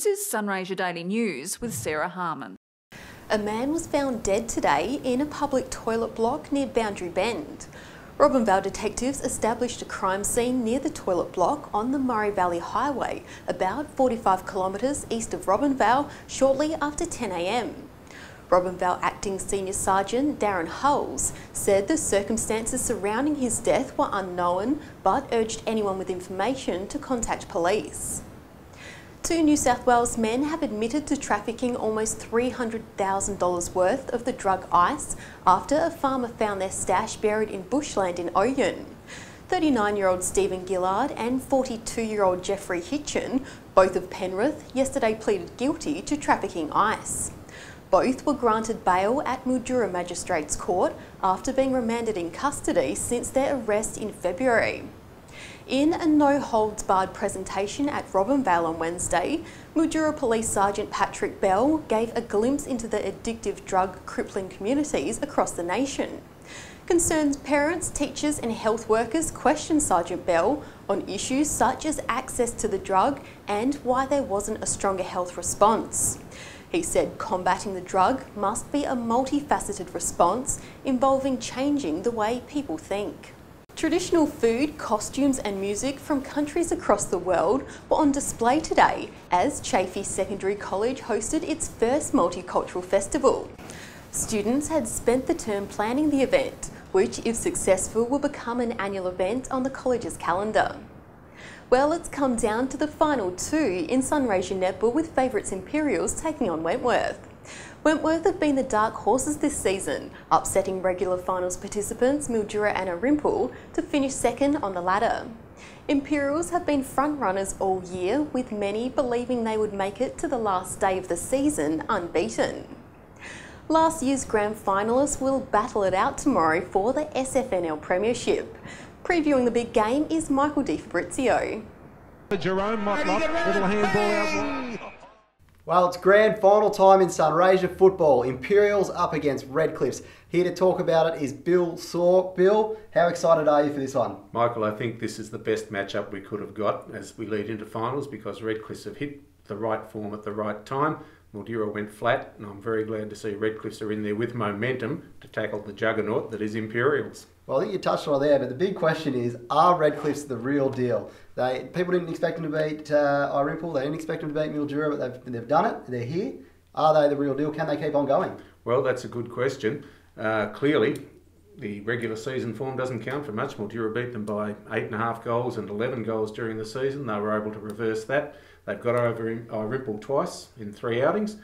This is Sunraysia Daily News with Sarah Harmon. A man was found dead today in a public toilet block near Boundary Bend. Robinvale detectives established a crime scene near the toilet block on the Murray Valley Highway, about 45 kilometres east of Robinvale, shortly after 10 a.m. Robinvale Acting Senior Sergeant Darren Hulls said the circumstances surrounding his death were unknown, but urged anyone with information to contact police. Two New South Wales men have admitted to trafficking almost $300,000 worth of the drug ice after a farmer found their stash buried in bushland in Oyun. 39-year-old Stephen Gillard and 42-year-old Jeffrey Hitchin, both of Penrith, yesterday pleaded guilty to trafficking ice. Both were granted bail at Mildura Magistrates Court after being remanded in custody since their arrest in February. In a no-holds-barred presentation at Robinvale on Wednesday, Mildura Police Sergeant Patrick Bell gave a glimpse into the addictive drug crippling communities across the nation. Concerned parents, teachers and health workers questioned Sergeant Bell on issues such as access to the drug and why there wasn't a stronger health response. He said combating the drug must be a multifaceted response involving changing the way people think. Traditional food, costumes and music from countries across the world were on display today as Chaffey Secondary College hosted its first multicultural festival. Students had spent the term planning the event, which, if successful, will become an annual event on the college's calendar. Well, it's come down to the final two in Sunraysia netball with favourites Imperials taking on Wentworth. Wentworth have been the dark horses this season, upsetting regular finals participants Mildura and Arimple to finish second on the ladder. Imperials have been front runners all year, with many believing they would make it to the last day of the season unbeaten. Last year's grand finalists will battle it out tomorrow for the SFNL Premiership. Previewing the big game is Michael Di Fabrizio. Jerome Motlop, little handball out wide. Well, it's grand final time in Sunraysia football. Imperials up against Redcliffs. Here to talk about it is Bill Saw. Bill, how excited are you for this one? Michael, I think this is the best matchup we could have got as we lead into finals because Redcliffs have hit the right form at the right time. Mildura went flat, and I'm very glad to see Redcliffs are in there with momentum to tackle the juggernaut that is Imperials. Well, I think you touched on it there, but the big question is, are Redcliffs the real deal? People didn't expect them to beat Irimple, they didn't expect them to beat Mildura, but they've done it, they're here. Are they the real deal? Can they keep on going? Well, that's a good question. Clearly, the regular season form doesn't count for much. Mildura beat them by 8.5 goals and 11 goals during the season. They were able to reverse that. They've got over Irimple twice in 3 outings.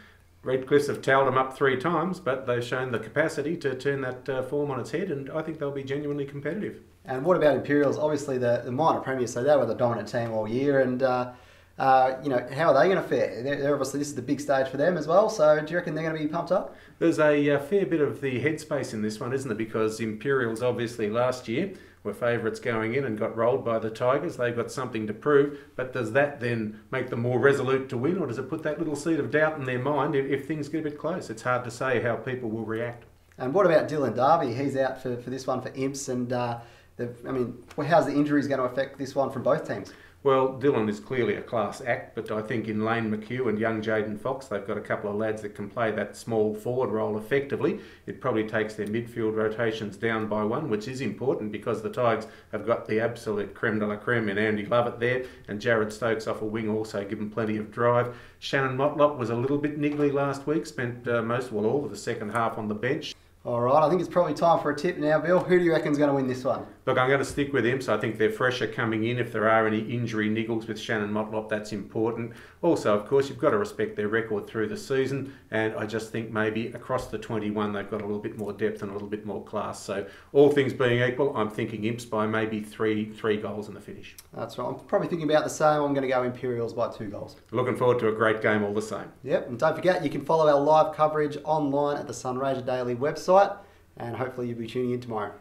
Redcliffs have towed them up 3 times, but they've shown the capacity to turn that form on its head, and I think they'll be genuinely competitive. And what about Imperials? Obviously, the minor premiers, so they were the dominant team all year, and how are they going to fare? They're obviously, this is the big stage for them as well, so do you reckon they're going to be pumped up? There's a fair bit of the headspace in this one, isn't there? Because Imperials obviously last year were favourites going in and got rolled by the Tigers. They've got something to prove, but does that then make them more resolute to win, or does it put that little seed of doubt in their mind if things get a bit close? It's hard to say how people will react. And what about Dylan Darby? He's out for this one for Imps, and how's the injuries going to affect this one from both teams? Well, Dylan is clearly a class act, but I think in Lane McHugh and young Jaden Fox, they've got a couple of lads that can play that small forward role effectively. It probably takes their midfield rotations down by 1, which is important because the Tigers have got the absolute creme de la creme in Andy Lovett there, and Jared Stokes off a wing also given plenty of drive. Shannon Motlop was a little bit niggly last week, spent all of the second half on the bench. All right, I think it's probably time for a tip now, Bill. Who do you reckon is going to win this one? Look, I'm going to stick with Imps. I think they're fresher coming in. If there are any injury niggles with Shannon Motlop, that's important. Also, of course, you've got to respect their record through the season, and I just think maybe across the 21 they've got a little bit more depth and a little bit more class. So all things being equal, I'm thinking Imps by maybe three goals in the finish. That's right. I'm probably thinking about the same. I'm going to go Imperials by 2 goals. Looking forward to a great game all the same. Yep, and don't forget, you can follow our live coverage online at the Sunraysia Daily website, and hopefully you'll be tuning in tomorrow.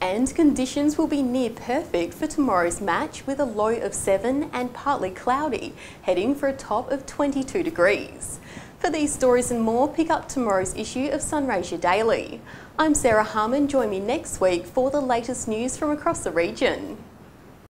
And conditions will be near perfect for tomorrow's match with a low of 7 and partly cloudy, heading for a top of 22 degrees. For these stories and more, pick up tomorrow's issue of Sunraysia Daily. I'm Sarah Harmon. Join me next week for the latest news from across the region.